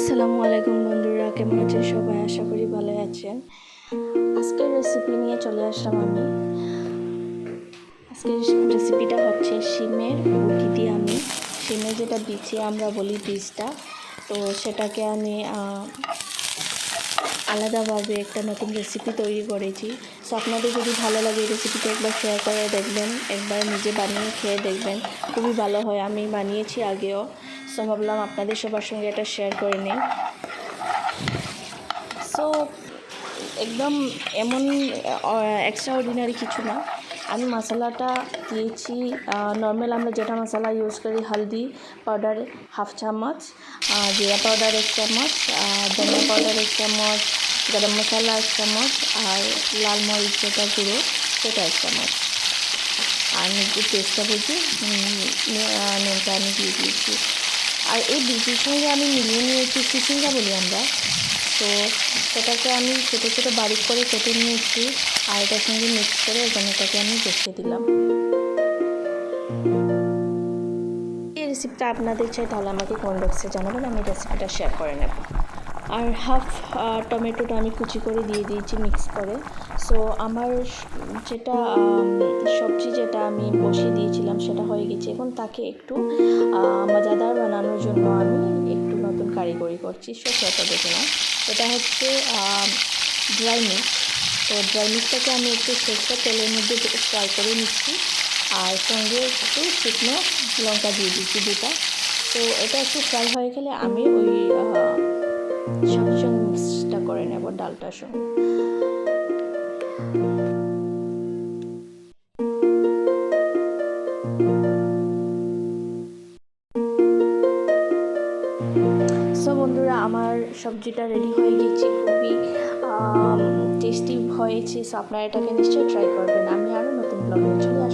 আসসালামু আলাইকুম বন্ধুরা, কেমন আছেন সবাই? আশা করি ভালো আছেন। আজকের রেসিপি নিয়ে চলে আসলাম আমি। আজকের রেসিপিটা হচ্ছে শিমের বটি দিয়ে আমি শিমের যেটা বিচি আমরা বলি বীজটা, তো সেটাকে আমি আলাদাভাবে একটা নতুন রেসিপি তৈরি করেছি। সো আপনাদের যদি ভালো লাগে এই রেসিপিটা একবার শেয়ার করে দেখবেন, একবার নিজে বানিয়ে খেয়ে দেখবেন, খুবই ভালো হয়। আমি বানিয়েছি আগেও, সো ভাবলাম আপনাদের সবার সঙ্গে এটা শেয়ার করে নিই। সো একদম এমন এক্সট্রা অর্ডিনারি কিছু না। আমি মশলাটা দিয়েছি নর্মাল আমরা যেটা মশলা ইউজ করি, হলদি পাউডার হাফ চামচ, জিরা পাউডার 1 চামচ, ধনিয়া পাউডার 1 চামচ, গরম মশলা 1 চামচ, আর লাল মরিচ যেটা গুঁড়ো সেটা 1 চামচ, আর নিজের টেস্টটা বুঝি নুনটা আমি দিয়ে দিয়েছি। আর এই বীজের সঙ্গে আমি মিলিয়ে নিয়েছি চিচিঙ্গা বলি আমরা, তো সেটাকে আমি ছোটো ছোটো বারিক করে কেটে নিয়েছি, আর এটার সঙ্গে মিক্স করে এখন এটাকে আমি বসিয়ে দিলাম। এই রেসিপিটা আপনাদের চাই তাহলে আমাকে কমেন্ট বক্সে জানাবেন, আমি রেসিপিটা শেয়ার করে নেব। আর হাফ টমেটোটা আমি কুচি করে দিয়ে দিয়েছি মিক্স করে। সো আমার যেটা সবজি যেটা আমি বসিয়ে দিয়েছিলাম সেটা হয়ে গেছে। এখন তাকে একটু মজাদার বানানোর জন্য আমি একটু নতুন কারিগরি করছি। সেটা দেখে না, এটা হচ্ছে ড্রাই মিক্স। তো ড্রাই মিক্সটাকে আমি একটু সরষের তেলের মধ্যে ফ্রাই করে নিচ্ছি, আর সঙ্গে একটু শুকনো লঙ্কা দিয়ে দিচ্ছি 2টা। তো এটা একটু ফ্রাই হয়ে গেলে আমি ওই সবজির সঙ্গে মিক্সটা করে নেব ডালটার সঙ্গে। সো বন্ধুরা, আমার সবজিটা রেডি হয়ে গেছে, খুবই টেস্টি হয়েছে। সো আপনারা এটাকে নিশ্চয়ই ট্রাই করবেন। আমি আরও নতুন ব্লগে চলে আসবো।